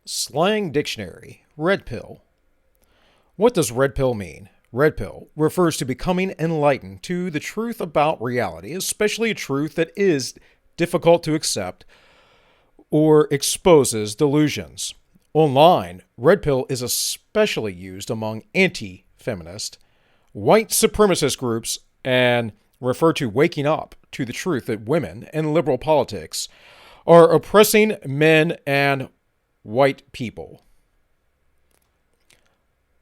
Slang Dictionary, Red Pill. What does red pill mean? Red pill refers to becoming enlightened to the truth about reality, especially a truth that is difficult to accept or exposes delusions. Online, red pill is especially used among anti-feminist, white supremacist groups and refer to waking up to the truth that women and liberal politics are oppressing men and white people.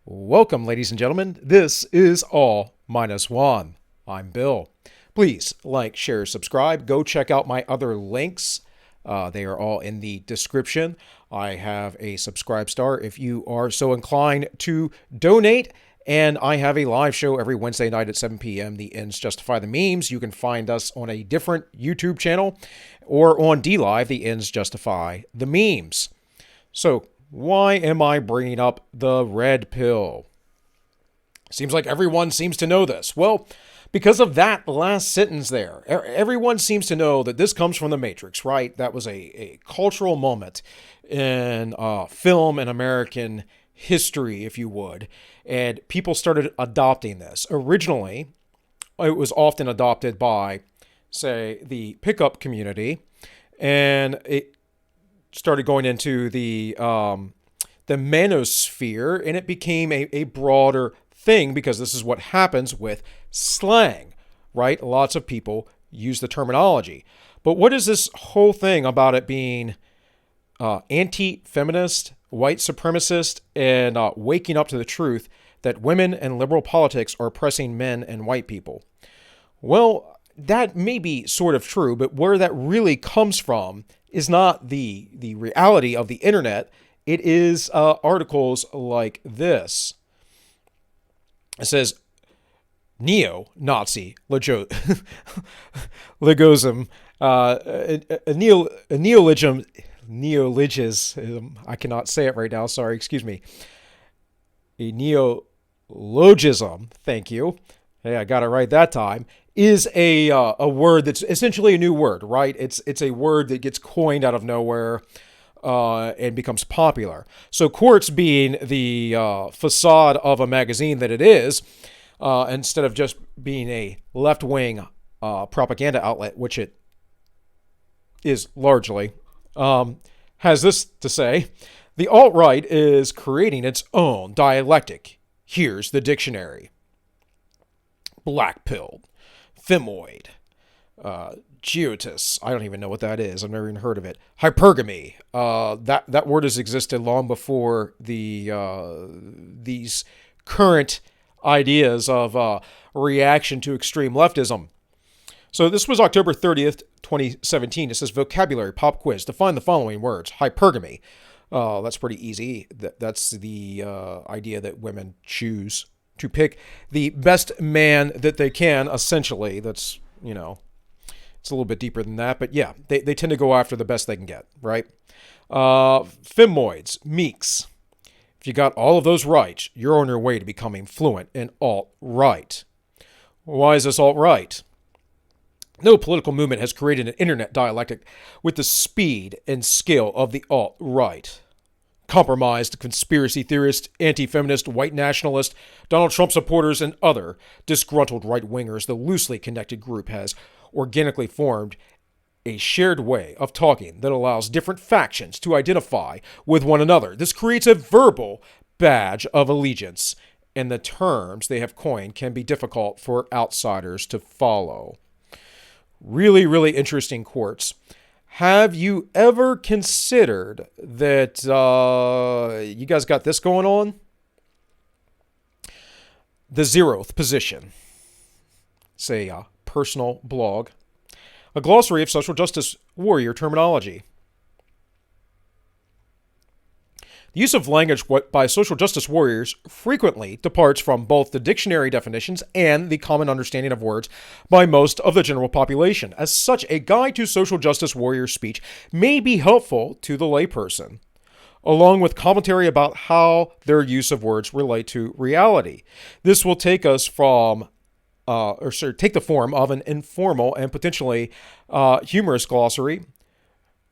Welcome, ladies and gentlemen. This is All Minus One. I'm Bill. Please like, share, subscribe. Go check out my other links. They are all in the description. I have a subscribe star if you are so inclined to donate. And I have a live show every Wednesday night at 7 p.m. The Ends Justify the Memes. You can find us on a different YouTube channel or on DLive, The Ends Justify the Memes. So, why am I bringing up the red pill? Seems like everyone seems to know this. Well, because of that last sentence there. Everyone seems to know that this comes from the Matrix, right? That was a cultural moment in film and American history, if you would. And people started adopting this. Originally, it was often adopted by, say, the pickup community. And it started going into the manosphere, and it became a broader thing because this is what happens with slang, right? Lots of people use the terminology. But what is this whole thing about it being anti-feminist, white supremacist, and waking up to the truth that women and liberal politics are oppressing men and white people? Well, that may be sort of true, but where that really comes from is not the reality of the internet. It is articles like this. It says, neo-Nazi legosm, neologism, I cannot say it right now, sorry, excuse me. A neologism, thank you. Hey, I got it right that time. Is a word that's essentially a new word, right? It's a word that gets coined out of nowhere and becomes popular. So Quartz, being the facade of a magazine that it is, instead of just being a left-wing propaganda outlet, which it is largely, has this to say: the alt-right is creating its own dialectic. Here's the dictionary. Black-pilled. Femoid, Geotus, I don't even know what that is. I've never even heard of it. Hypergamy, that word has existed long before these current ideas of reaction to extreme leftism. So this was October 30th, 2017. It says vocabulary pop quiz. Define the following words. Hypergamy. That's pretty easy. That's the idea that women choose to pick the best man that they can, essentially. That's, it's a little bit deeper than that. But yeah, they tend to go after the best they can get, right? Femoids, meeks. If you got all of those right, you're on your way to becoming fluent in alt-right. Why is this alt-right? No political movement has created an internet dialectic with the speed and skill of the alt-right. Compromised conspiracy theorists, anti-feminist, white nationalist, Donald Trump supporters, and other disgruntled right-wingers, the loosely connected group has organically formed a shared way of talking that allows different factions to identify with one another. This creates a verbal badge of allegiance, and the terms they have coined can be difficult for outsiders to follow. Really, really interesting Quartz. Have you ever considered that you guys got this going on? The zeroth position. It's a personal blog. A glossary of social justice warrior terminology. The use of language by social justice warriors frequently departs from both the dictionary definitions and the common understanding of words by most of the general population. As such, a guide to social justice warrior speech may be helpful to the layperson, along with commentary about how their use of words relate to reality. This will take us from take the form of an informal and potentially humorous glossary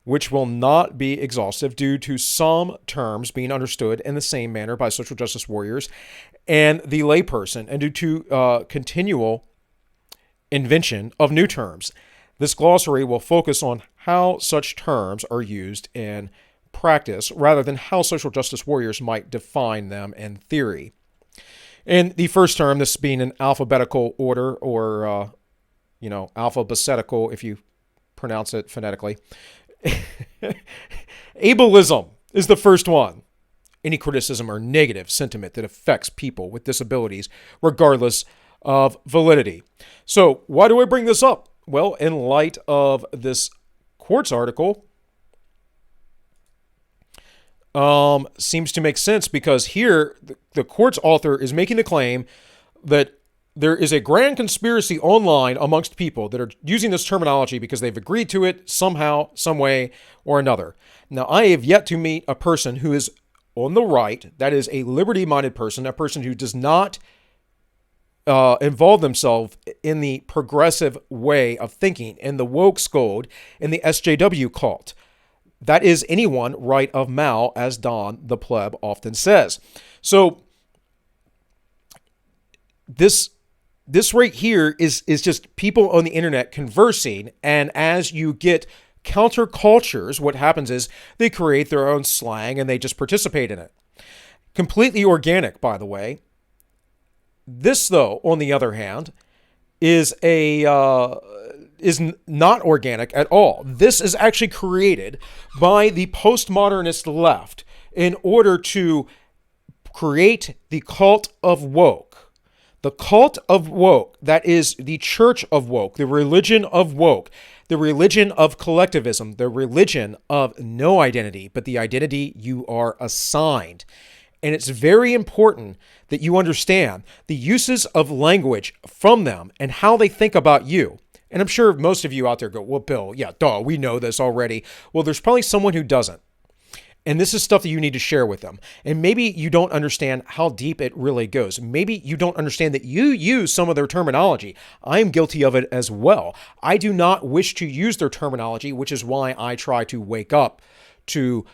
which will not be exhaustive due to some terms being understood in the same manner by social justice warriors and the layperson, and due to continual invention of new terms. This glossary will focus on how such terms are used in practice rather than how social justice warriors might define them in theory. And the first term, this being in alphabetical order, or, alphabetical if you pronounce it phonetically. Ableism is the first one. Any criticism or negative sentiment that affects people with disabilities, regardless of validity. So, why do I bring this up? Well, in light of this Quartz article, seems to make sense, because here the Quartz author is making the claim that there is a grand conspiracy online amongst people that are using this terminology because they've agreed to it somehow, some way or another. Now, I have yet to meet a person who is on the right, that is a liberty-minded person, a person who does not involve themselves in the progressive way of thinking, in the woke scold, in the SJW cult. That is anyone right of Mao, as Don the pleb often says. So this right here is just people on the internet conversing, and as you get countercultures, what happens is they create their own slang and they just participate in it. Completely organic, by the way. This, though, on the other hand, is not organic at all. This is actually created by the postmodernist left in order to create the cult of woke. The cult of woke, that is the church of woke, the religion of woke, the religion of collectivism, the religion of no identity, but the identity you are assigned. And it's very important that you understand the uses of language from them and how they think about you. And I'm sure most of you out there go, well, Bill, yeah, duh, we know this already. Well, there's probably someone who doesn't. And this is stuff that you need to share with them. And maybe you don't understand how deep it really goes. Maybe you don't understand that you use some of their terminology. I'm guilty of it as well. I do not wish to use their terminology, which is why I try to wake up to,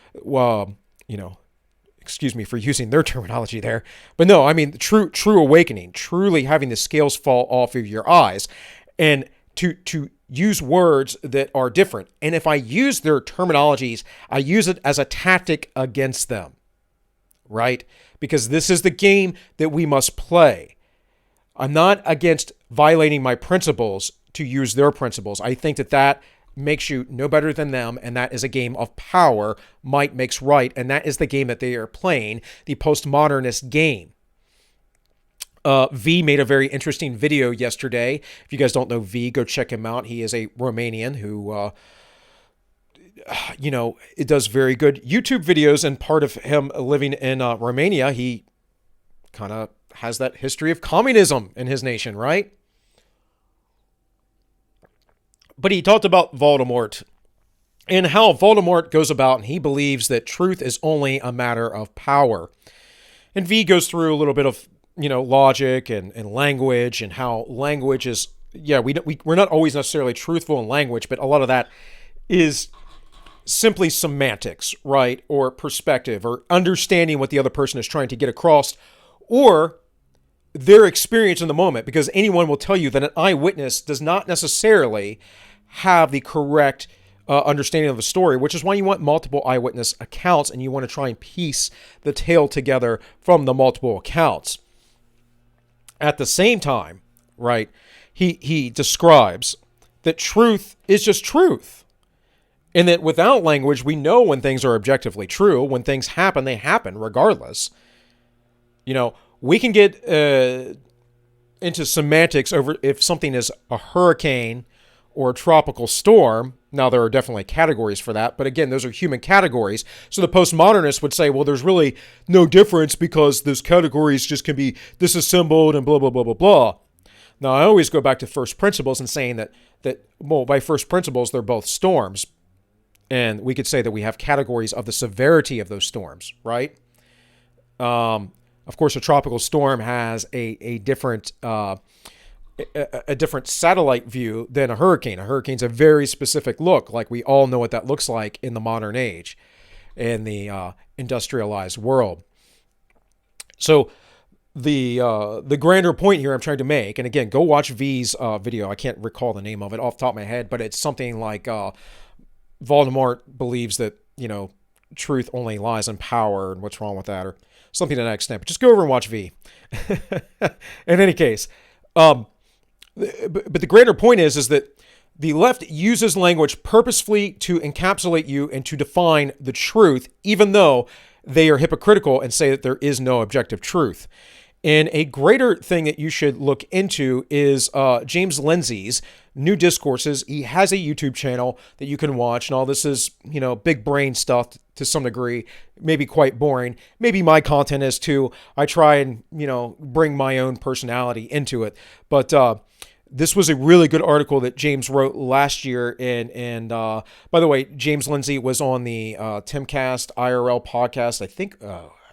excuse me for using their terminology there. But no, I mean, true awakening, truly having the scales fall off of your eyes, and to use words that are different. And if I use their terminologies, I use it as a tactic against them, right? Because this is the game that we must play. I'm not against violating my principles to use their principles. I think that makes you no better than them, and that is a game of power. Might makes right, and that is the game that they are playing, the postmodernist game. V made a very interesting video yesterday. If you guys don't know V, go check him out. He is a Romanian who, it does very good YouTube videos, and part of him living in Romania, he kind of has that history of communism in his nation, right? But he talked about Voldemort and how Voldemort goes about, and he believes that truth is only a matter of power. And V goes through a little bit of logic and language, and how language is, we're not always necessarily truthful in language, but a lot of that is simply semantics, right? Or perspective, or understanding what the other person is trying to get across, or their experience in the moment, because anyone will tell you that an eyewitness does not necessarily have the correct understanding of a story, which is why you want multiple eyewitness accounts, and you want to try and piece the tale together from the multiple accounts. At the same time, right, he describes that truth is just truth. And that without language, we know when things are objectively true. When things happen, they happen regardless. We can get into semantics over if something is a hurricane or a tropical storm. Now, there are definitely categories for that, but again, those are human categories. So the postmodernists would say, well, there's really no difference because those categories just can be disassembled and blah, blah, blah, blah, blah. Now, I always go back to first principles and saying that by first principles, they're both storms. And we could say that we have categories of the severity of those storms, right? Of course, a tropical storm has a different a different satellite view than a hurricane. A hurricane's a very specific look, like we all know what that looks like in the modern age, in the industrialized world. So the grander point here I'm trying to make, and again, go watch V's video. I can't recall the name of it off the top of my head, but it's something like Voldemort believes that, truth only lies in power, and what's wrong with that, or something to that extent. But just go over and watch V. In any case, but the greater point is that the left uses language purposefully to encapsulate you and to define the truth, even though they are hypocritical and say that there is no objective truth. And a greater thing that you should look into is James Lindsay's New Discourses. He has a YouTube channel that you can watch, and all this is, big brain stuff to some degree, maybe quite boring. Maybe my content is too. I try and, bring my own personality into it. But this was a really good article that James wrote last year. And by the way, James Lindsay was on the Timcast IRL podcast.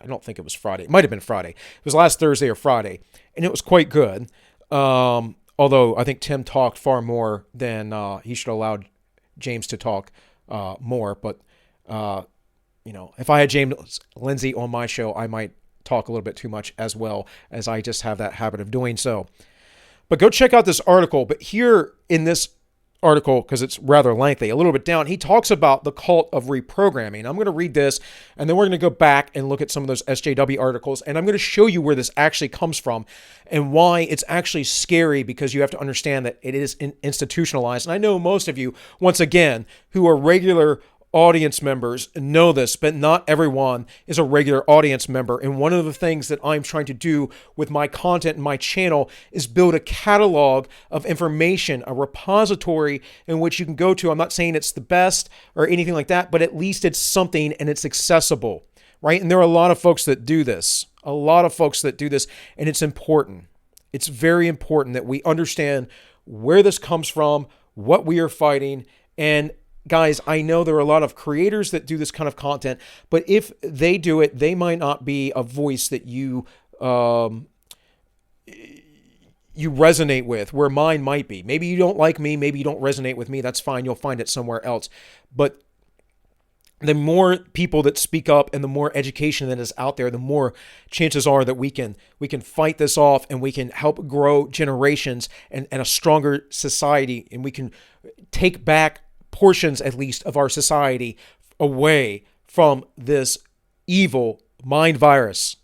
I don't think it was Friday. It might have been Friday. It was last Thursday or Friday, and it was quite good. Although I think Tim talked far more than he should have allowed James to talk more. But, if I had James Lindsay on my show, I might talk a little bit too much as well, as I just have that habit of doing so. But go check out this article. But here in this article, because it's rather lengthy, a little bit down, he talks about the cult of reprogramming. I'm going to read this, and then we're going to go back and look at some of those SJW articles, and I'm going to show you where this actually comes from and why it's actually scary, because you have to understand that it is institutionalized. And I know most of you, once again, who are regular audience members know this, but not everyone is a regular audience member. And one of the things that I'm trying to do with my content and my channel is build a catalog of information, a repository in which you can go to. I'm not saying it's the best or anything like that, but at least it's something and it's accessible, right? And there are a lot of folks that do this, and it's important. It's very important that we understand where this comes from, what we are fighting. And guys, I know there are a lot of creators that do this kind of content, but if they do it, they might not be a voice that you resonate with, where mine might be. Maybe you don't like me, maybe you don't resonate with me, that's fine, you'll find it somewhere else. But the more people that speak up and the more education that is out there, the more chances are that we can fight this off, and we can help grow generations and a stronger society, and we can take back portions, at least, of our society away from this evil mind virus.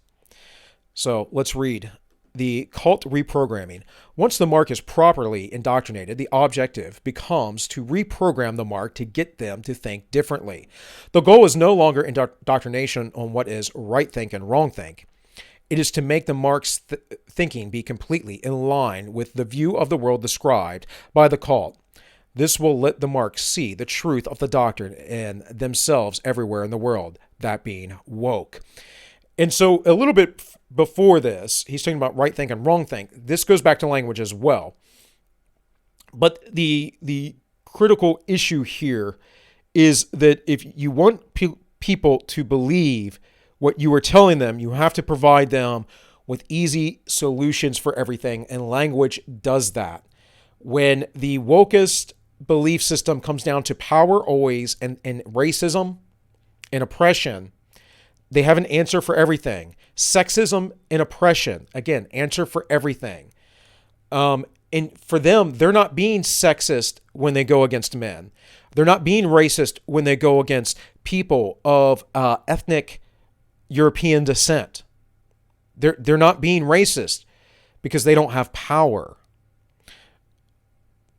So let's read. The cult reprogramming. Once the mark is properly indoctrinated, the objective becomes to reprogram the mark to get them to think differently. The goal is no longer indoctrination on what is right think and wrong think. It is to make the mark's thinking be completely in line with the view of the world described by the cult. This will let the marks see the truth of the doctrine and themselves everywhere in the world, that being woke. And so a little bit before this, he's talking about right think and wrong think. This goes back to language as well. But the critical issue here is that if you want people to believe what you are telling them, you have to provide them with easy solutions for everything, and language does that. When the wokest belief system comes down to power always, and racism and oppression, they have an answer for everything. Sexism and oppression, again, answer for everything. And for them, they're not being sexist when they go against men. They're not being racist when they go against people of ethnic European descent. They're not being racist because they don't have power.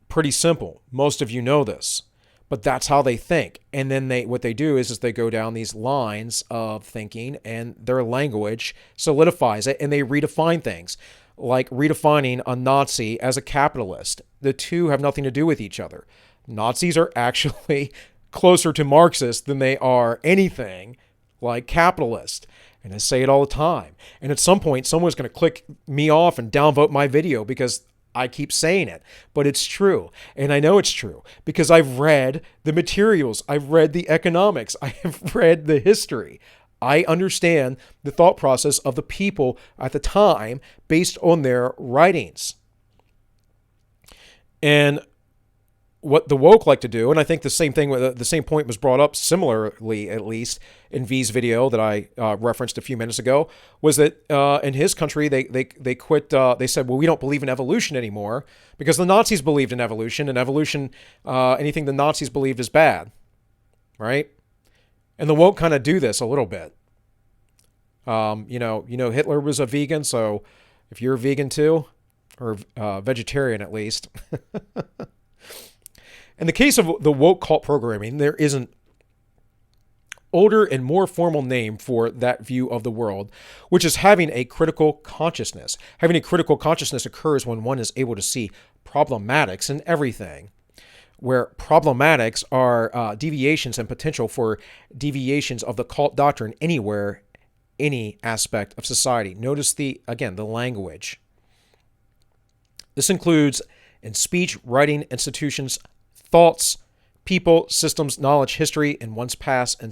Pretty simple. Most of you know this, but that's how they think. And then what they do is they go down these lines of thinking, and their language solidifies it, and they redefine things, like redefining a Nazi as a capitalist. The two have nothing to do with each other. Nazis are actually closer to Marxist than they are anything like capitalist. And I say it all the time. And at some point, someone's going to click me off and downvote my video because I keep saying it, but it's true. And I know it's true because I've read the materials. I've read the economics. I have read the history. I understand the thought process of the people at the time based on their writings. And what the woke like to do, and I think the same thing, the same point was brought up similarly, at least in V's video that I referenced a few minutes ago, was that in his country they quit. They said, well, we don't believe in evolution anymore because the Nazis believed in evolution, and evolution, anything the Nazis believed is bad, right? And the woke kind of do this a little bit. Hitler was a vegan, so if you're a vegan too, or vegetarian at least. In the case of the woke cult programming, there is an older and more formal name for that view of the world, which is having a critical consciousness. Having a critical consciousness occurs when one is able to see problematics in everything, where problematics are deviations and potential for deviations of the cult doctrine anywhere, any aspect of society. Notice the language. This includes in speech, writing, institutions, thoughts, people, systems, knowledge, history, and one's past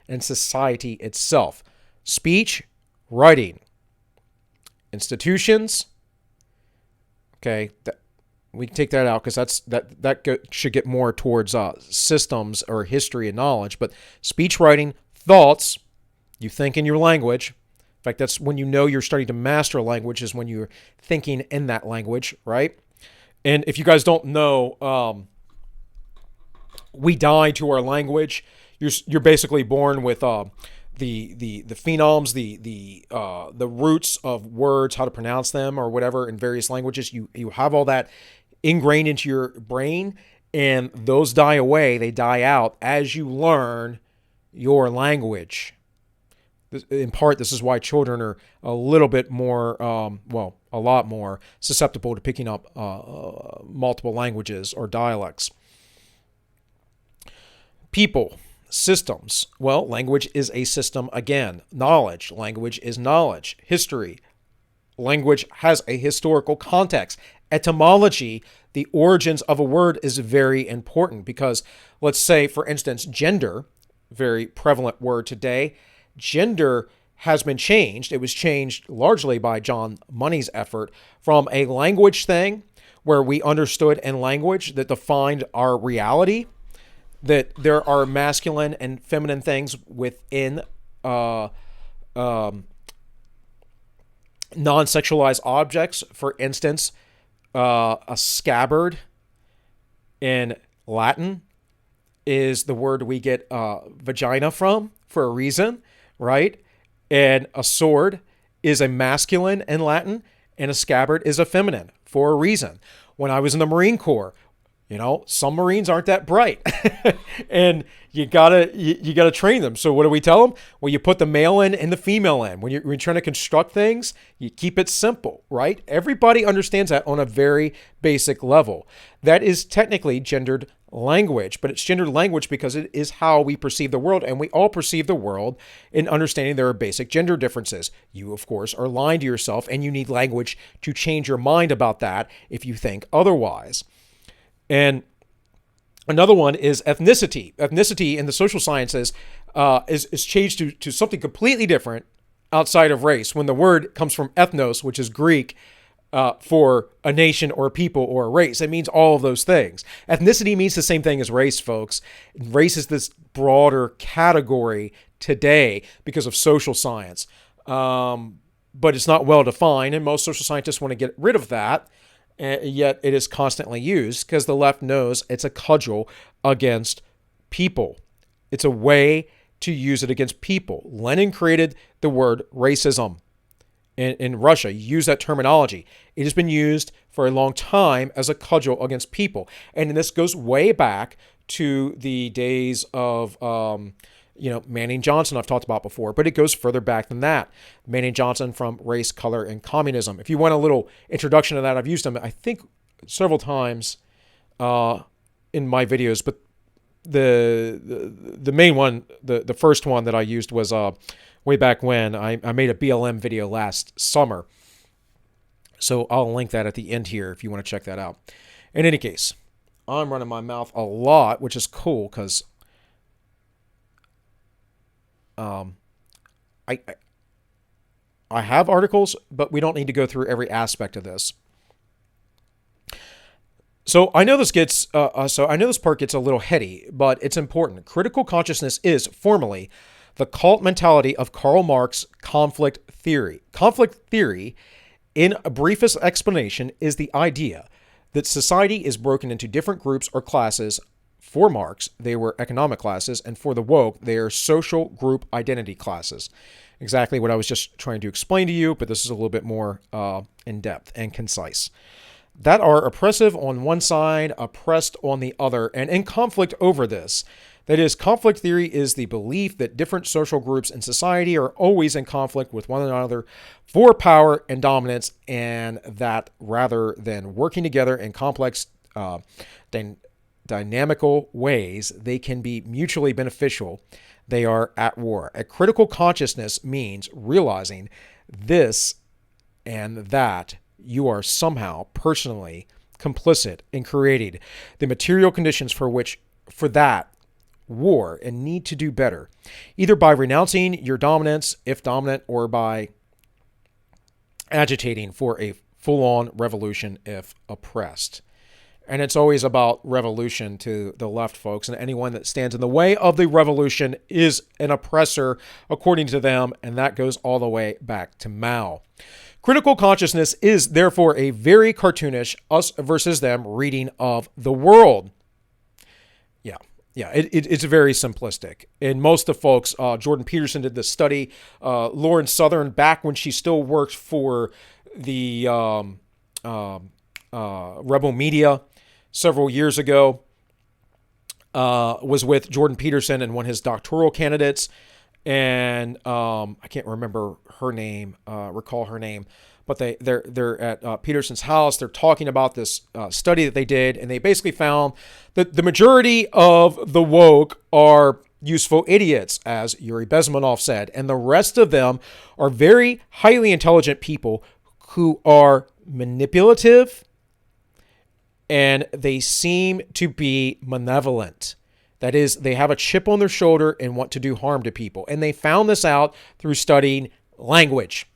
and society itself. Speech, writing, institutions. Okay, we can take that out because should get more towards systems or history and knowledge. But speech, writing, thoughts. You think in your language. In fact, that's when you know you're starting to master a language, is when you're thinking in that language, right? And if you guys don't know, we die to our language. You're basically born with the phenoms, the roots of words, how to pronounce them or whatever in various languages. You have all that ingrained into your brain, and those die away. They die out as you learn your language. In part, this is why children are a little bit more, a lot more susceptible to picking up multiple languages or dialects. People, systems. Well, language is a system again. Knowledge. Language is knowledge. History. Language has a historical context. Etymology, the origins of a word, is very important because, let's say, for instance, gender, very prevalent word today. Gender has been changed. It was changed largely by John Money's effort from a language thing where we understood in language that defined our reality, that there are masculine and feminine things within non-sexualized objects. For instance, a scabbard in Latin is the word we get vagina from for a reason, right? And a sword is a masculine in Latin, and a scabbard is a feminine for a reason. When I was in the Marine Corps, some Marines aren't that bright, and you gotta train them. So what do we tell them? Well, you put the male in and the female in. When you're trying to construct things, you keep it simple, right? Everybody understands that on a very basic level. That is technically gendered language, but it's gendered language because it is how we perceive the world, and we all perceive the world in understanding there are basic gender differences. You, of course, are lying to yourself, and you need language to change your mind about that if you think otherwise. And another one is ethnicity. Ethnicity in the social sciences is changed to something completely different outside of race. When the word comes from ethnos, which is Greek, for a nation or a people or a race, it means all of those things. Ethnicity means the same thing as race, folks. Race is this broader category today because of social science. But it's not well defined, and most social scientists want to get rid of that. Yet it is constantly used because the left knows it's a cudgel against people. It's a way to use it against people. Lenin created the word racism in Russia. You use that terminology. It has been used for a long time as a cudgel against people. And this goes way back to the days of Manning Johnson I've talked about before, but it goes further back than that. Manning Johnson from Race, Color, and Communism. If you want a little introduction to that, I've used them, I think, several times in my videos, but the main one, the first one that I used was way back when. I made a BLM video last summer, so I'll link that at the end here if you want to check that out. In any case, I'm running my mouth a lot, which is cool because I have articles, but we don't need to go through every aspect of this. So I know this part gets a little heady, but it's important. Critical consciousness is formally the cult mentality of Karl Marx's conflict theory. Conflict theory, in a briefest explanation, is the idea that society is broken into different groups or classes. For Marx, they were economic classes, and for the woke, they are social group identity classes. Exactly what I was just trying to explain to you, but this is a little bit more in depth and concise. That are oppressive on one side, oppressed on the other, and in conflict over this. That is, conflict theory is the belief that different social groups in society are always in conflict with one another for power and dominance, and that rather than working together in complex, dynamical ways, they can be mutually beneficial. They are at war. A critical consciousness means realizing this and that you are somehow personally complicit in creating the material conditions for that war and need to do better, either by renouncing your dominance, if dominant, or by agitating for a full-on revolution if oppressed. And it's always about revolution to the left, folks. And anyone that stands in the way of the revolution is an oppressor, according to them. And that goes all the way back to Mao. Critical consciousness is therefore a very cartoonish us versus them reading of the world. Yeah, it's very simplistic. And most of folks, Jordan Peterson did this study. Lauren Southern, back when she still worked for the Rebel Media several years ago, was with Jordan Peterson and one of his doctoral candidates. And I can't remember her name, recall her name, but they're at Peterson's house. They're talking about this study that they did, and they basically found that the majority of the woke are useful idiots, as Yuri Bezmenov said, and the rest of them are very highly intelligent people who are manipulative, and they seem to be malevolent. That is, they have a chip on their shoulder and want to do harm to people. And they found this out through studying language.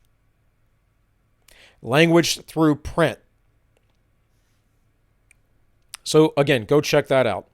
Language through print. So again, go check that out.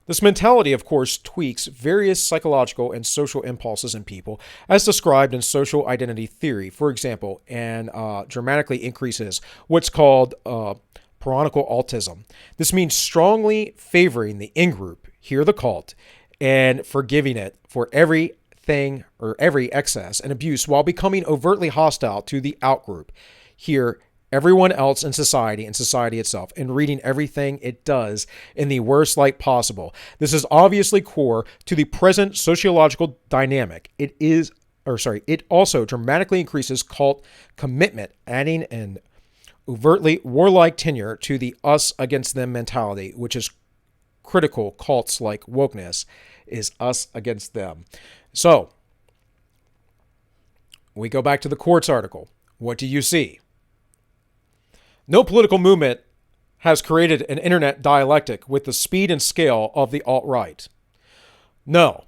This mentality, of course, tweaks various psychological and social impulses in people, as described in social identity theory, for example, and dramatically increases what's called paranoid autism. This means strongly favoring the in-group, here the cult, and forgiving it for everything or every excess and abuse while becoming overtly hostile to the out-group, here everyone else in society and society itself, and reading everything it does in the worst light possible. This is obviously core to the present sociological dynamic. It also dramatically increases cult commitment, adding an overtly warlike tenure to the us against them mentality, which is critical. Cults like wokeness is us against them. So we go back to the Quartz article. What do you see? No political movement has created an internet dialectic with the speed and scale of the alt-right. No,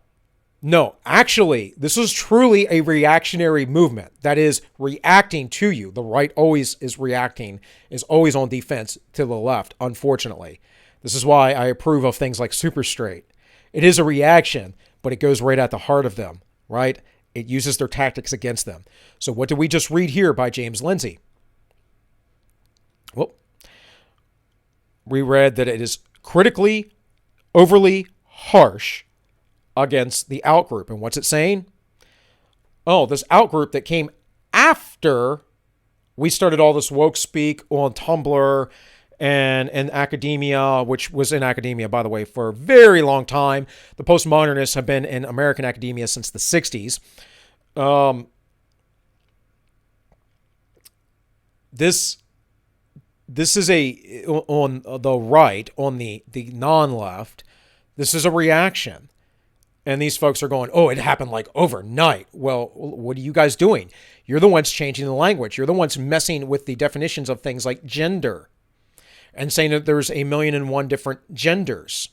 actually, this is truly a reactionary movement that is reacting to you. The right always is reacting, is always on defense to the left, unfortunately. This is why I approve of things like Super Straight. It is a reaction, but it goes right at the heart of them, right? It uses their tactics against them. So what did we just read here by James Lindsay? Well, we read that it is critically, overly harsh against the outgroup. And what's it saying? Oh, this outgroup that came after we started all this woke speak on Tumblr and academia, which was in academia, by the way, for a very long time. The postmodernists have been in American academia since the 60s. This is on the right, on the non-left, this is a reaction. And these folks are going, oh, it happened like overnight. Well, what are you guys doing? You're the ones changing the language. You're the ones messing with the definitions of things like gender and saying that there's 1,000,001 different genders.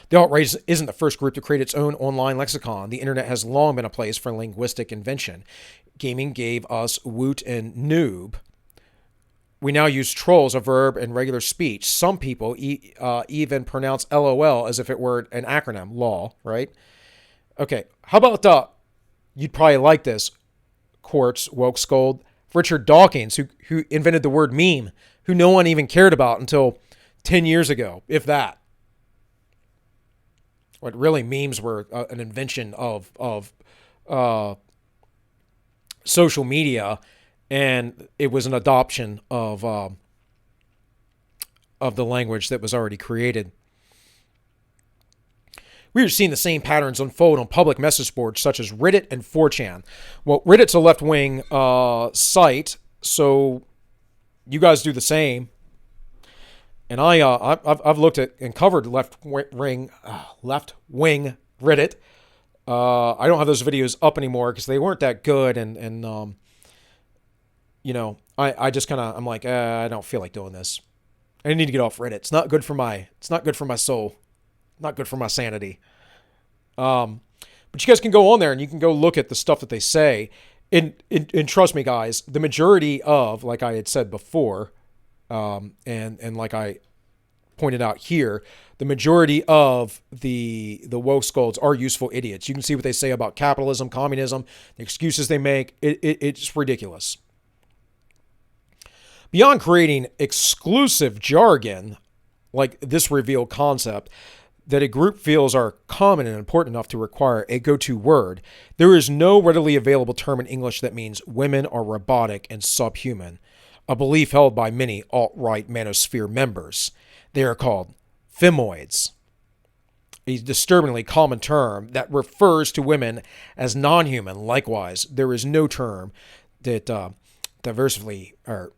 The alt-right isn't the first group to create its own online lexicon. The internet has long been a place for linguistic invention. Gaming gave us woot and noob. We now use troll as a verb in regular speech. Some people even pronounce LOL as if it were an acronym, law, right? Okay, how about you'd probably like this, Quartz Woke Scold, Richard Dawkins, who invented the word meme, who no one even cared about until 10 years ago, if that. What really memes were an invention of social media, and it was an adoption of the language that was already created. We are seeing the same patterns unfold on public message boards such as Reddit and 4chan. Well, Reddit's a left-wing site, so you guys do the same. And I've looked at and covered left-wing Reddit. I don't have those videos up anymore because they weren't that good, and I just kind of, I'm like, I don't feel like doing this. I need to get off Reddit. It's not good for my soul. Not good for my sanity. But you guys can go on there and you can go look at the stuff that they say. And trust me, guys, the majority of, like I had said before, and like I pointed out here, the majority of the woke scolds are useful idiots. You can see what they say about capitalism, communism, the excuses they make. It's ridiculous. Beyond creating exclusive jargon, like this revealed concept, that a group feels are common and important enough to require a go-to word, there is no readily available term in English that means women are robotic and subhuman, a belief held by many alt-right manosphere members. They are called femoids, a disturbingly common term that refers to women as non-human. Likewise, there is no term that diversifyly or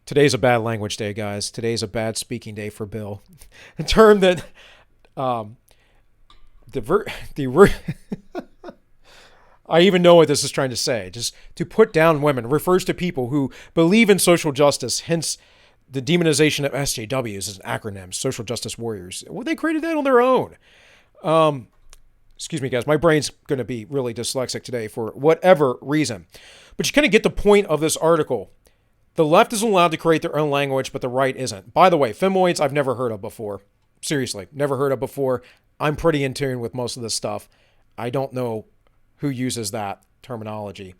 Today's a bad language day, guys. Today's a bad speaking day for Bill. A term that I even know what this is trying to say. Just to put down women refers to people who believe in social justice, hence the demonization of SJWs as an acronym, social justice warriors. Well, they created that on their own. Excuse me, guys. My brain's going to be really dyslexic today for whatever reason. But you kind of get the point of this article. The left is allowed to create their own language, but the right isn't. By the way, femoids I've never heard of before. Seriously, never heard of before. I'm pretty in tune with most of this stuff. I don't know who uses that terminology.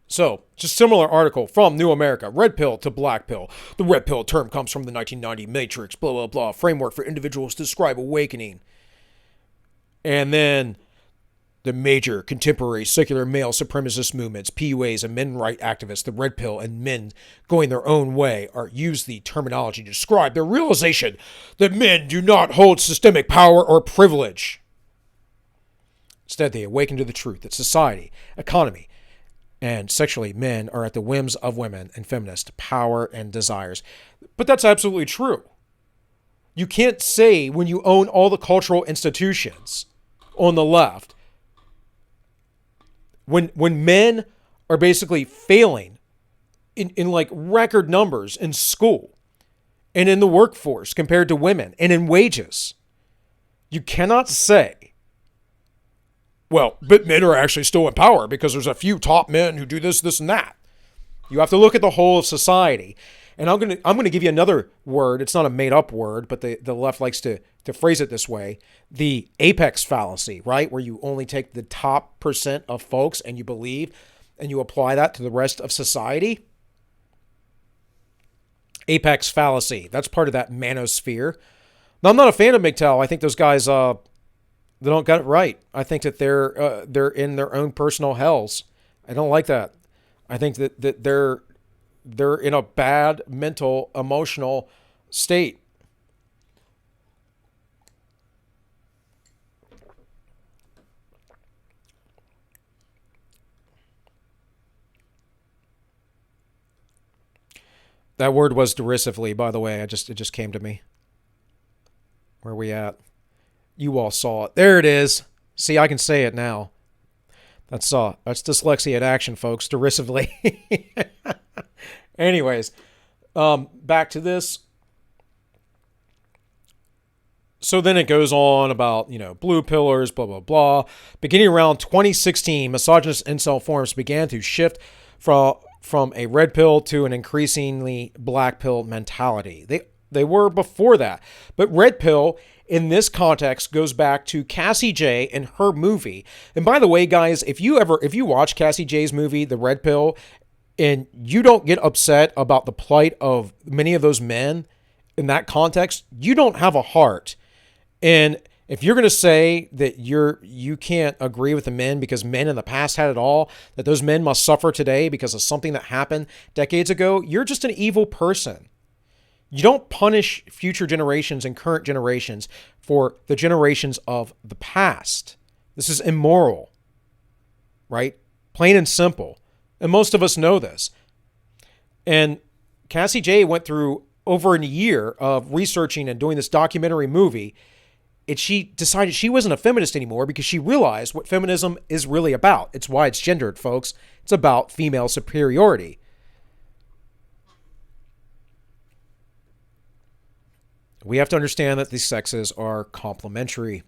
So, just similar article from New America. Red pill to black pill. The red pill term comes from the 1990 Matrix, blah, blah, blah, framework for individuals to describe awakening. And then the major contemporary secular male supremacist movements, PUAs and men right activists, the red pill and men going their own way, use the terminology to describe their realization that men do not hold systemic power or privilege. Instead, they awaken to the truth that society, economy, and sexually men are at the whims of women and feminist power and desires. But that's absolutely true. You can't say when you own all the cultural institutions on the left, when men are basically failing in like record numbers in school and in the workforce compared to women and in wages, you cannot say, well, but men are actually still in power because there's a few top men who do this, this, and that. You have to look at the whole of society. And I'm gonna give you another word. It's not a made-up word, but the left likes to phrase it this way. The apex fallacy, right? Where you only take the top % of folks and you believe and you apply that to the rest of society. Apex fallacy. That's part of that manosphere. Now, I'm not a fan of MGTOW. I think those guys, they don't get it right. I think that they're in their own personal hells. I don't like that. I think that they're in a bad mental, emotional state. That word was derisively, by the way. It just came to me. Where are we at? You all saw it. There it is. See, I can say it now. That's dyslexia in action, folks. Derisively. Anyways, back to this. So then it goes on about, blue pillars, blah, blah, blah. Beginning around 2016, misogynist incel forums began to shift from a red pill to an increasingly black pill mentality. They were before that. But red pill in this context goes back to Cassie J and her movie. And by the way, guys, if you watch Cassie J's movie, The Red Pill, and you don't get upset about the plight of many of those men in that context, you don't have a heart. And if you're going to say that you can't agree with the men because men in the past had it all, that those men must suffer today because of something that happened decades ago, you're just an evil person. You don't punish future generations and current generations for the generations of the past. This is immoral, right? Plain and simple. And most of us know this. And Cassie J went through over a year of researching and doing this documentary movie. And she decided she wasn't a feminist anymore because she realized what feminism is really about. It's why it's gendered, folks. It's about female superiority. We have to understand that these sexes are complementary.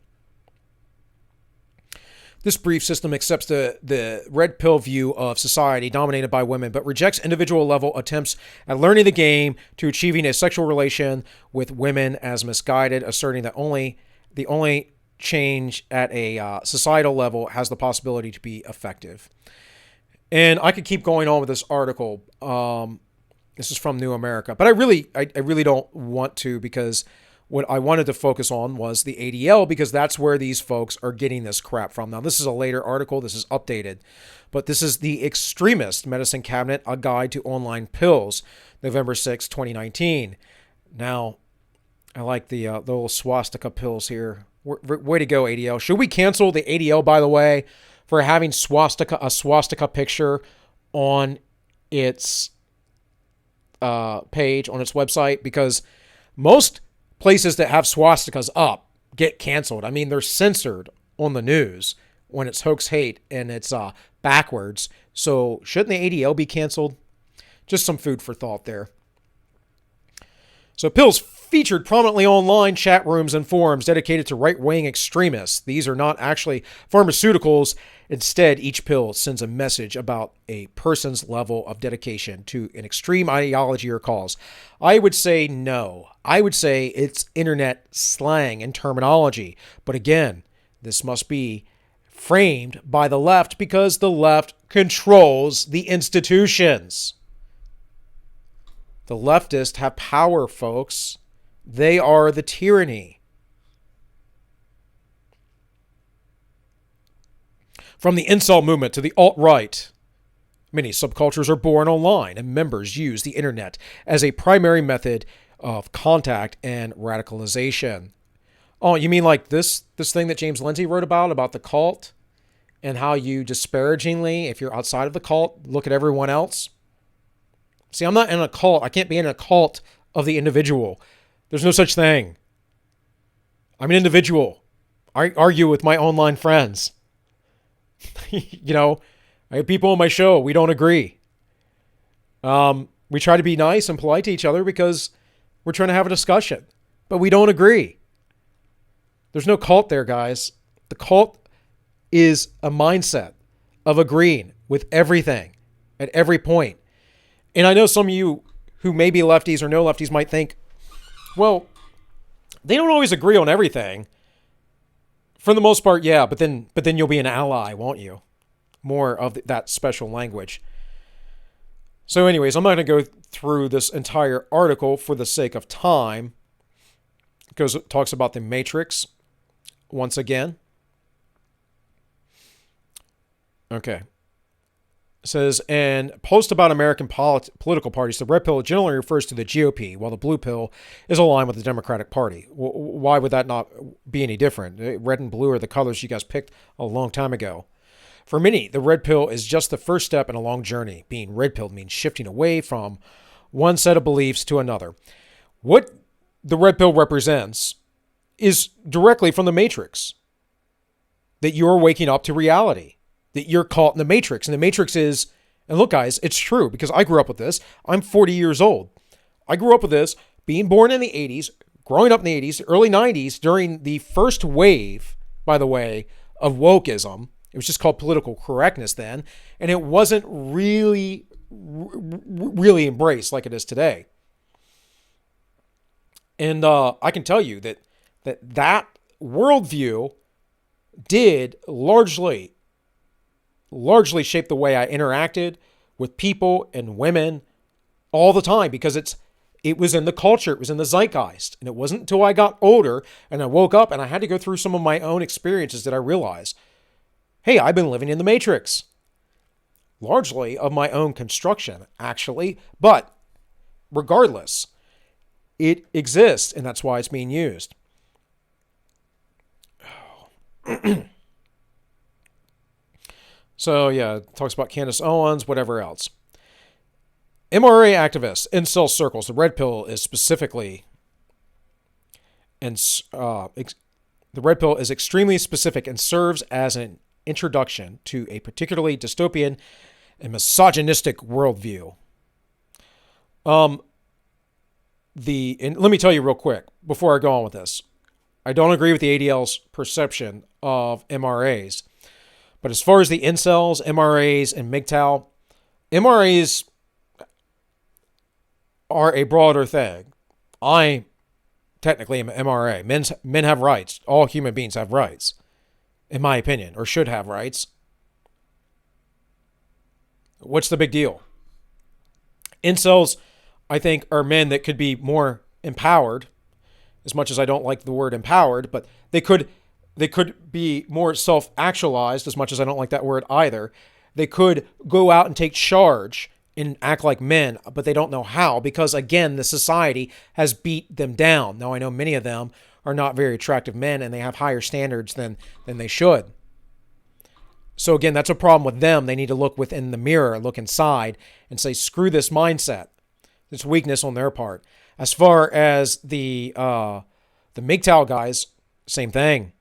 This brief system accepts the red pill view of society dominated by women, but rejects individual level attempts at learning the game to achieving a sexual relation with women as misguided, asserting that the only change at a societal level has the possibility to be effective. And I could keep going on with this article. This is from New America, but I really don't want to, because what I wanted to focus on was the ADL, because that's where these folks are getting this crap from. Now, this is a later article. This is updated, but this is the Extremist Medicine Cabinet, A Guide to Online Pills, November 6, 2019. Now, I like the little swastika pills here. Way to go, ADL. Should we cancel the ADL, by the way, for having a swastika picture on its page on its website? Because most places that have swastikas up get canceled. I mean, they're censored on the news when it's hoax hate and it's backwards. So shouldn't the ADL be canceled? Just some food for thought there. So pills featured prominently online chat rooms and forums dedicated to right-wing extremists. These are not actually pharmaceuticals. Instead, each pill sends a message about a person's level of dedication to an extreme ideology or cause. I would say no. I would say it's internet slang and terminology. But again, this must be framed by the left because the left controls the institutions. The leftists have power, folks. They are the tyranny. From the incel movement to the alt-right, many subcultures are born online, and members use the internet as a primary method of contact and radicalization. Oh, you mean like this thing that James Lindsay wrote about the cult, and how you disparagingly, if you're outside of the cult, look at everyone else? See, I'm not in a cult. I can't be in a cult of the individual. There's no such thing. I'm an individual. I argue with my online friends. I have people on my show. We don't agree. We try to be nice and polite to each other because we're trying to have a discussion. But we don't agree. There's no cult there, guys. The cult is a mindset of agreeing with everything at every point. And I know some of you who may be lefties or no lefties might think, well, they don't always agree on everything. For the most part, yeah, but then you'll be an ally, won't you? More of that special language. So anyways, I'm not going to go through this entire article for the sake of time. It talks about the Matrix once again. Okay. It says, and post about American political parties, the red pill generally refers to the GOP, while the blue pill is aligned with the Democratic Party. Why would that not be any different? Red and blue are the colors you guys picked a long time ago. For many, the red pill is just the first step in a long journey. Being red pilled means shifting away from one set of beliefs to another. What the red pill represents is directly from the Matrix. That you're waking up to reality. That you're caught in the Matrix. And the Matrix is, and look guys, it's true because I grew up with this. I'm 40 years old. I grew up with this, being born in the 80s, growing up in the 80s, early 90s, during the first wave, by the way, of wokeism. It was just called political correctness then, and it wasn't really embraced like it is today. And I can tell you that worldview did largely shape the way I interacted with people and women all the time, because it was in the culture, it was in the zeitgeist. And it wasn't until I got older and I woke up and I had to go through some of my own experiences that I realized, hey, I've been living in the Matrix. Largely of my own construction, actually. But regardless, it exists, and that's why it's being used. So, yeah, it talks about Candace Owens, whatever else. MRA activists, incel circles. The red pill is specifically, and the red pill is extremely specific and serves as an introduction to a particularly dystopian and misogynistic worldview. And let me tell you real quick before I go on with this. I don't agree with the ADL's perception of MRAs. But as far as the incels, MRAs, and MGTOW, MRAs are a broader thing. I technically am an MRA. Men have rights. All human beings have rights, in my opinion, or should have rights. What's the big deal? Incels, I think, are men that could be more empowered, as much as I don't like the word empowered, but they could be more self-actualized, as much as I don't like that word either. They could go out and take charge and act like men, but they don't know how, because, again, the society has beat them down. Now, I know many of them are not very attractive men, and they have higher standards than they should. So, again, that's a problem with them. They need to look within the mirror, look inside, and say, screw this mindset. It's weakness on their part. As far as the MGTOW guys, same thing.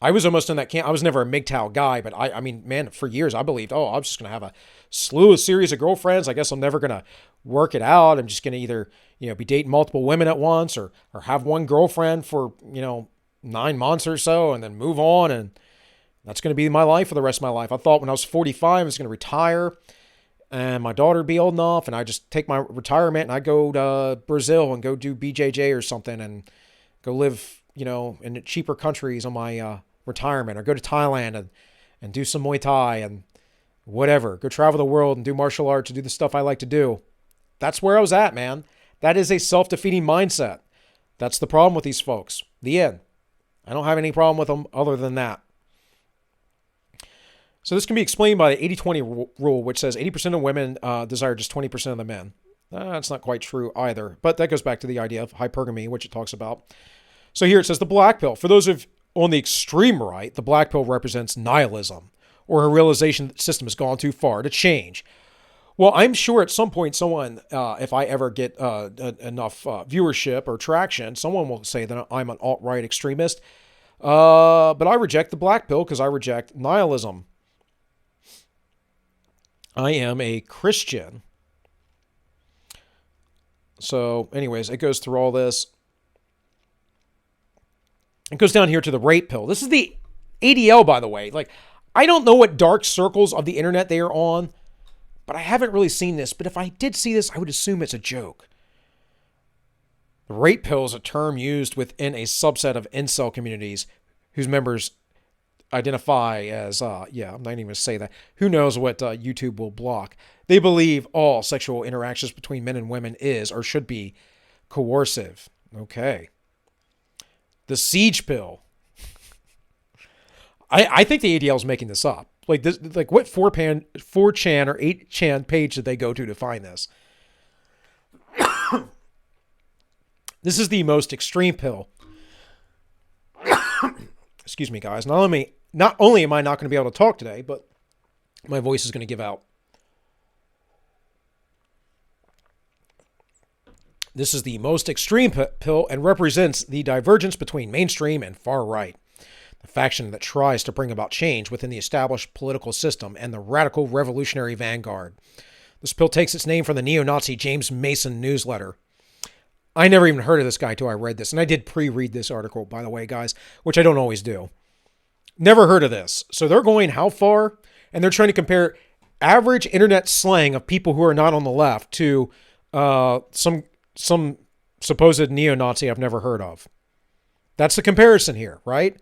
I was almost in that camp. I was never a MGTOW guy, but I mean, man, for years I believed, I'm just going to have a series of girlfriends. I guess I'm never going to work it out. I'm just going to either, be dating multiple women at once or have one girlfriend for, 9 months or so and then move on. And that's going to be my life for the rest of my life. I thought when I was 45, I was going to retire and my daughter would be old enough and I just take my retirement and I go to Brazil and go do BJJ or something and go live, in cheaper countries on my, retirement, or go to Thailand and do some Muay Thai and whatever, go travel the world and do martial arts and do the stuff I like to do. That's where I was at, man. That is a self-defeating mindset. That's the problem with these folks. The end. I don't have any problem with them other than that. So this can be explained by the 80-20 rule, which says 80% of women desire just 20% of the men. That's not quite true either, but that goes back to the idea of hypergamy, which it talks about. So here it says the black pill. For those of on the extreme right, the black pill represents nihilism, or a realization that the system has gone too far to change. Well, I'm sure at some point someone, if I ever get enough viewership or traction, someone will say that I'm an alt-right extremist. But I reject the black pill because I reject nihilism. I am a Christian. So anyways, it goes through all this. It goes down here to the rape pill. This is the ADL, by the way. Like, I don't know what dark circles of the internet they are on, but I haven't really seen this. But if I did see this, I would assume it's a joke. The rape pill is a term used within a subset of incel communities whose members identify as, I'm not even going to say that. Who knows what YouTube will block. They believe all sexual interactions between men and women is or should be coercive. Okay. The siege pill. I think the ADL is making this up. Like this, like what 4chan or 8chan page did they go to find this? This is the most extreme pill. Excuse me, guys. Not only am I not going to be able to talk today, but my voice is going to give out. This is the most extreme pill and represents the divergence between mainstream and far right, the faction that tries to bring about change within the established political system, and the radical revolutionary vanguard. This pill takes its name from the neo-Nazi James Mason newsletter. I never even heard of this guy until I read this. And I did pre-read this article, by the way, guys, which I don't always do. Never heard of this. So they're going how far? And they're trying to compare average internet slang of people who are not on the left to some supposed neo-Nazi I've never heard of. That's the comparison here, right?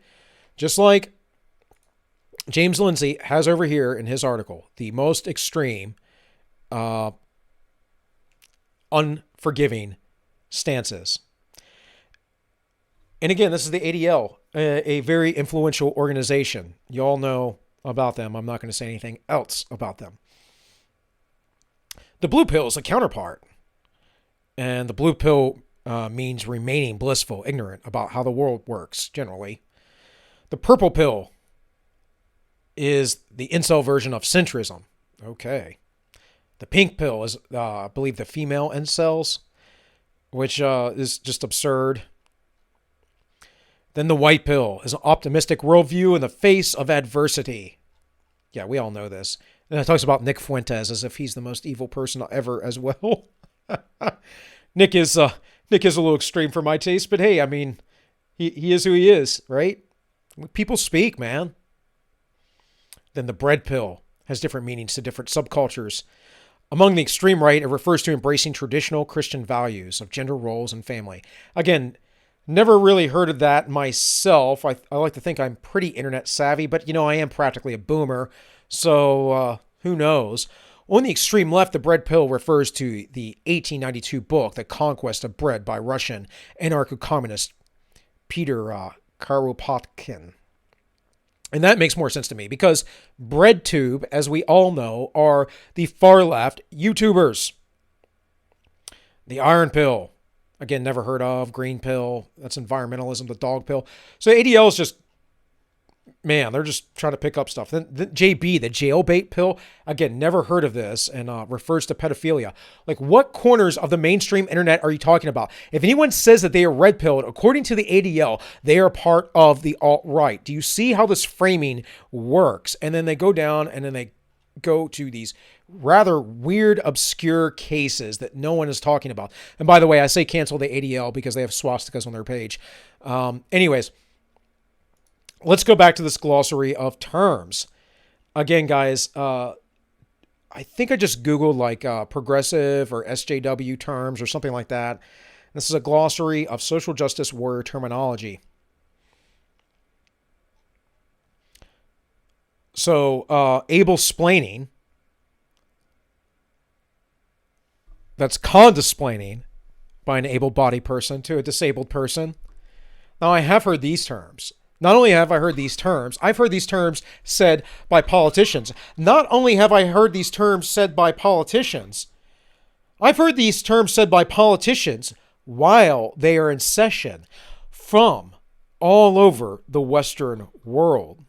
Just like James Lindsay has over here in his article, the most extreme, unforgiving stances. And again, this is the ADL, a very influential organization. You all know about them. I'm not going to say anything else about them. The blue pill is a counterpart. And the blue pill means remaining blissful, ignorant about how the world works, generally. The purple pill is the incel version of centrism. Okay. The pink pill is, I believe, the female incels, which is just absurd. Then the white pill is an optimistic worldview in the face of adversity. Yeah, we all know this. And it talks about Nick Fuentes as if he's the most evil person ever as well. Nick is a little extreme for my taste, but hey, I mean, he is who he is, right? People speak, man. Then the bread pill has different meanings to different subcultures. Among the extreme right, it refers to embracing traditional Christian values of gender roles and family. Again, never really heard of that myself. I like to think I'm pretty internet savvy, but I am practically a boomer, so who knows? On the extreme left, the bread pill refers to the 1892 book, The Conquest of Bread by Russian anarcho-communist Peter Kropotkin. And that makes more sense to me because BreadTube, as we all know, are the far left YouTubers. The iron pill, again, never heard of. Green pill, that's environmentalism. The dog pill. So ADL is just, man, they're just trying to pick up stuff. Then the JB, the jailbait pill, again, never heard of this and refers to pedophilia. Like, what corners of the mainstream internet are you talking about? If anyone says that they are red pilled, according to the ADL, they are part of the alt-right. Do you see how this framing works? And then they go down and then they go to these rather weird, obscure cases that no one is talking about. And by the way, I say cancel the ADL because they have swastikas on their page. Anyways, let's go back to this glossary of terms. Again, guys, I think I just Googled like progressive or SJW terms or something like that. This is a glossary of social justice warrior terminology. So, able-splaining, that's condesplaining by an able-bodied person to a disabled person. Now, I have heard these terms. Not only have I heard these terms, I've heard these terms said by politicians. Not only have I heard these terms said by politicians, I've heard these terms said by politicians while they are in session from all over the Western world.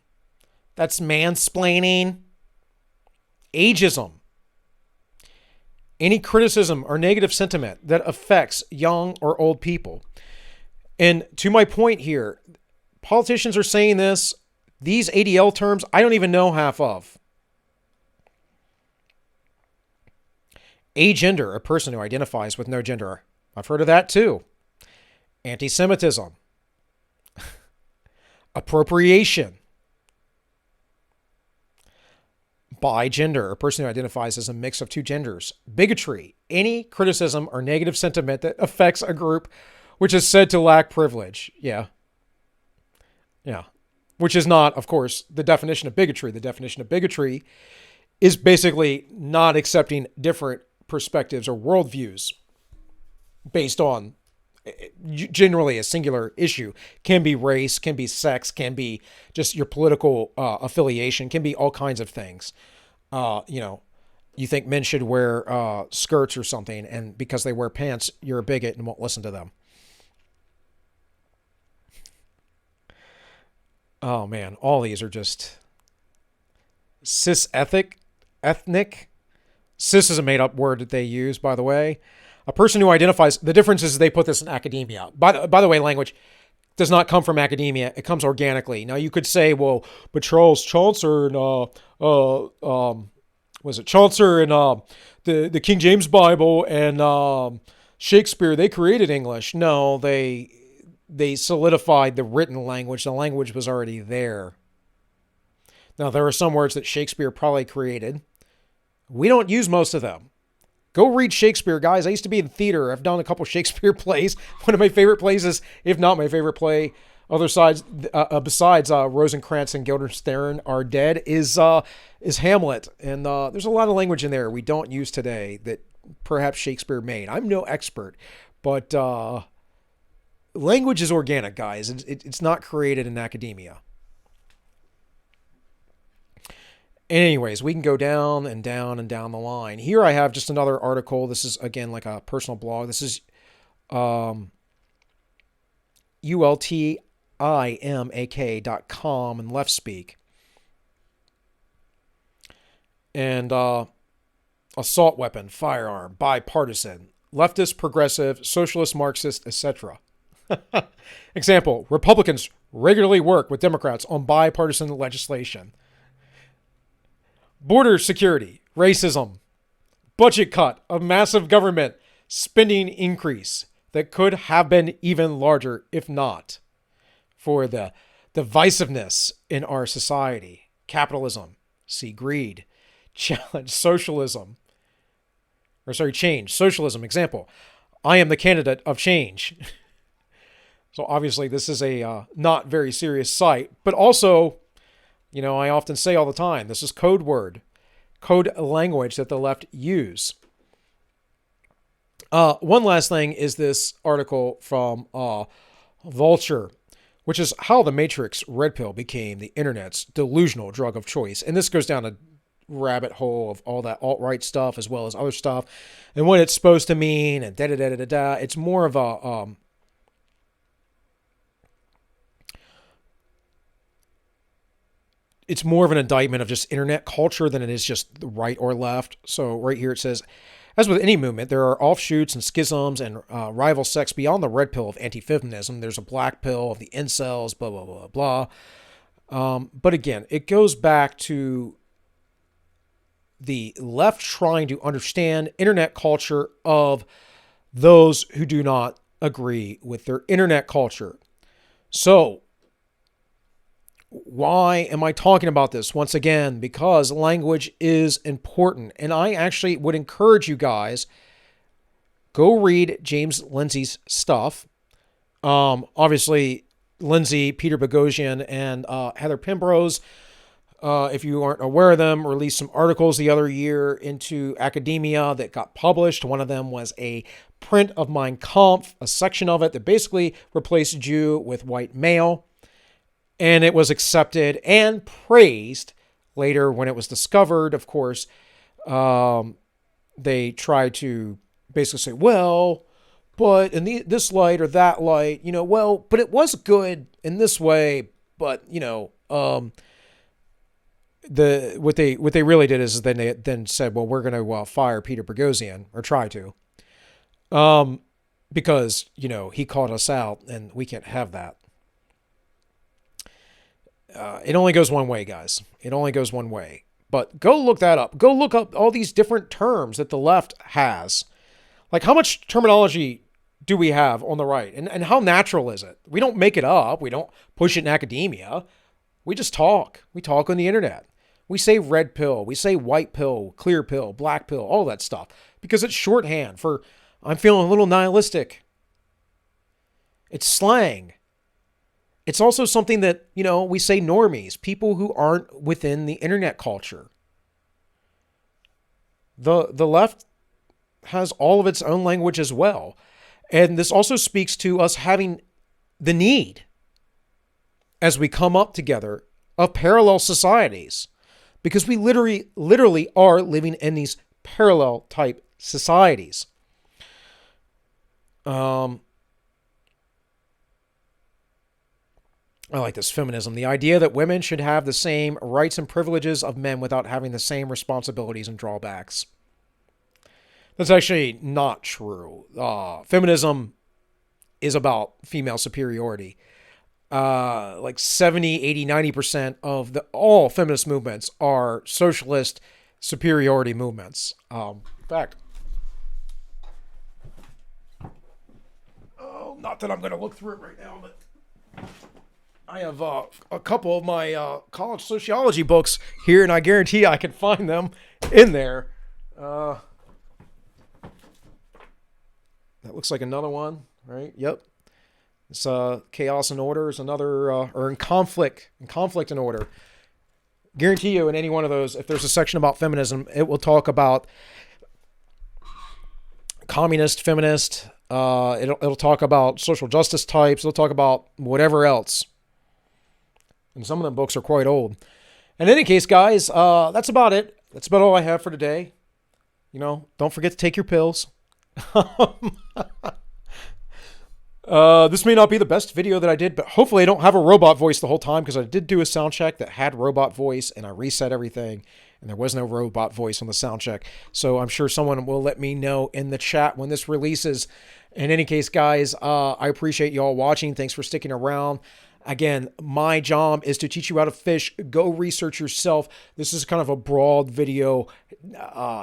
That's mansplaining. Ageism. Any criticism or negative sentiment that affects young or old people. And to my point here, politicians are saying this. These ADL terms, I don't even know half of. Agender, a person who identifies with no gender. I've heard of that too. Anti-Semitism. Appropriation. Bigender, a person who identifies as a mix of two genders. Bigotry, any criticism or negative sentiment that affects a group which is said to lack privilege. Yeah. Which is not, of course, the definition of bigotry. The definition of bigotry is basically not accepting different perspectives or worldviews based on generally a singular issue. Can be race, can be sex, can be just your political affiliation, can be all kinds of things. You think men should wear skirts or something, and because they wear pants, you're a bigot and won't listen to them. Oh man, all these are just ethnic. Cis is a made-up word that they use, by the way. A person who identifies, the difference is they put this in academia. By the way, language does not come from academia. It comes organically. Now, you could say, well, but Charles Chaucer and, Chaucer and the King James Bible and Shakespeare, they created English. No, they solidified the written language. The language was already there. Now, there are some words that Shakespeare probably created. We don't use most of them. Go read Shakespeare, guys. I used to be in theater. I've done a couple Shakespeare plays. One of my favorite plays is, if not my favorite play, besides Rosencrantz and Guildenstern Are Dead, is Hamlet. And there's a lot of language in there we don't use today that perhaps Shakespeare made. I'm no expert, but language is organic, guys. It's not created in academia. Anyways, we can go down and down and down the line. Here I have just another article. This is, again, like a personal blog. This is ultimak.com and leftspeak. And assault weapon, firearm, bipartisan, leftist, progressive, socialist, Marxist, etc. Example, Republicans regularly work with Democrats on bipartisan legislation. Border security, racism, budget cut, a massive government spending increase that could have been even larger if not for the divisiveness in our society. Capitalism, see greed, challenge socialism, change, socialism. Example, I am the candidate of change. So obviously this is a not very serious site, but also, I often say all the time, this is code language that the left use. One last thing is this article from Vulture, which is how the Matrix red pill became the internet's delusional drug of choice. And this goes down a rabbit hole of all that alt-right stuff as well as other stuff and what it's supposed to mean and da-da-da-da-da. It's more of a... it's more of an indictment of just internet culture than it is just the right or left. So right here it says, as with any movement, there are offshoots and schisms and rival sects beyond the red pill of anti-feminism. There's a black pill of the incels, blah, blah, blah, blah. But again, it goes back to the left trying to understand internet culture of those who do not agree with their internet culture. So, why am I talking about this? Once again, because language is important. And I actually would encourage you guys, go read James Lindsay's stuff. Obviously, Lindsay, Peter Boghossian, and Heather Pembrose, if you aren't aware of them, released some articles the other year into academia that got published. One of them was a print of Mein Kampf, a section of it that basically replaced Jew with white male. And it was accepted and praised later when it was discovered. Of course, they tried to basically say, well, but in this light or that light, but it was good in this way. But, what they really did is then they then said, well, we're going to fire Peter Boghossian, or try to, because, he called us out and we can't have that. It only goes one way, guys. It only goes one way. But go look that up. Go look up all these different terms that the left has. Like, how much terminology do we have on the right? And how natural is it? We don't make it up. We don't push it in academia. We just talk. We talk on the internet. We say red pill. We say white pill, clear pill, black pill, all that stuff. Because it's shorthand for, I'm feeling a little nihilistic. It's slang. It's also something that, we say normies, people who aren't within the internet culture. The left has all of its own language as well. And this also speaks to us having the need, as we come up together, of parallel societies. Because we literally are living in these parallel type societies. I like this, feminism. The idea that women should have the same rights and privileges of men without having the same responsibilities and drawbacks. That's actually not true. Feminism is about female superiority. Like 70, 80, 90% of all feminist movements are socialist superiority movements. In fact, Not that I'm going to look through it right now, but I have a couple of my college sociology books here, and I guarantee I can find them in there. That looks like another one, right? Yep. It's Chaos and Order is another, or in conflict and order. Guarantee you in any one of those, if there's a section about feminism, it will talk about communist, feminist. It'll talk about social justice types. It'll talk about whatever else. And some of them books are quite old. In any case, guys, that's about it. That's about all I have for today. Don't forget to take your pills. This may not be the best video that I did, but hopefully I don't have a robot voice the whole time, because I did do a sound check that had robot voice and I reset everything and there was no robot voice on the sound check. So I'm sure someone will let me know in the chat when this releases. In any case, guys, I appreciate you all watching. Thanks for sticking around. Again, my job is to teach you how to fish. Go research yourself. This is kind of a broad video,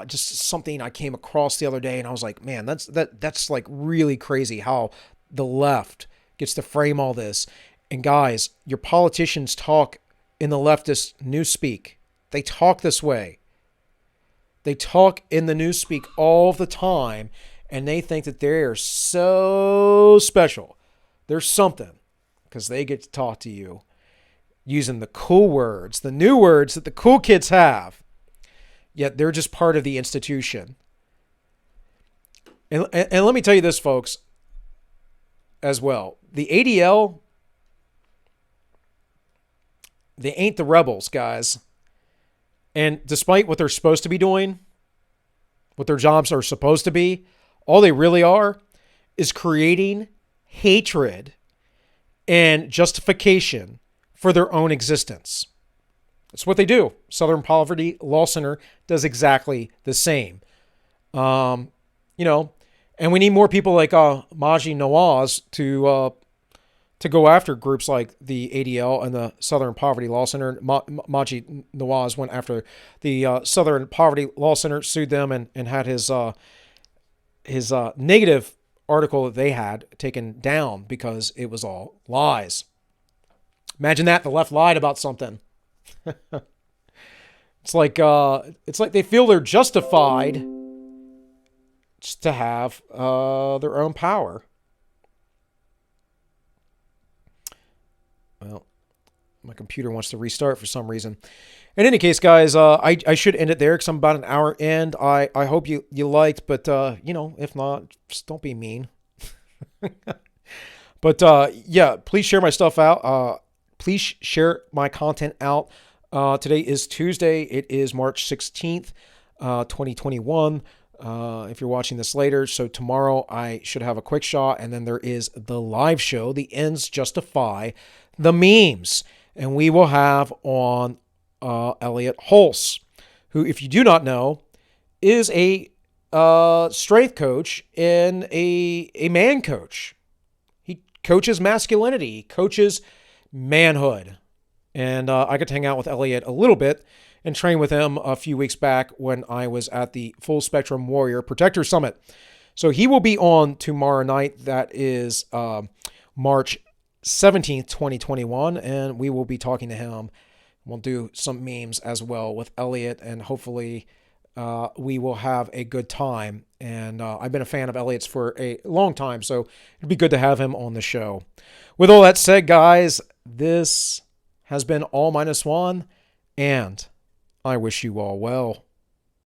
just something I came across the other day, and I was like, man, that's like really crazy how the left gets to frame all this. And guys, your politicians talk in the leftist newspeak. They talk this way. They talk in the newspeak all the time, and they think that they're so special. There's something, because they get to talk to you using the cool words, the new words that the cool kids have. Yet they're just part of the institution. And let me tell you this, folks, as well. The ADL, they ain't the rebels, guys. And despite what they're supposed to be doing, what their jobs are supposed to be, all they really are is creating hatred and justification for their own existence. That's what they do. Southern Poverty Law Center does exactly the same. And we need more people like Maji Nawaz to go after groups like the ADL and the Southern Poverty Law Center. Maji Nawaz went after the Southern Poverty Law Center, sued them, and had his negative article that they had taken down because it was all lies. Imagine that, the left lied about something. It's like they feel they're justified just to have their own power. Well, my computer wants to restart for some reason. In any case, guys, I should end it there because I'm about an hour in. I hope you liked, but, if not, just don't be mean. But, yeah, please share my stuff out. Please share my content out. Today is Tuesday. It is March 16th, 2021. If you're watching this later. So tomorrow I should have a quick shot, and then there is the live show, The Ends Justify the Memes. And we will have on Elliot Hulse, who, if you do not know, is a strength coach and a man coach. He coaches masculinity. He coaches manhood. And I got to hang out with Elliot a little bit and train with him a few weeks back when I was at the Full Spectrum Warrior Protector Summit. So he will be on tomorrow night. That is March 17th, 2021. And we will be talking to him. We'll do some memes as well with Elliot, and hopefully we will have a good time. And I've been a fan of Elliot's for a long time, so it'd be good to have him on the show. With all that said, guys, this has been All Minus One, and I wish you all well.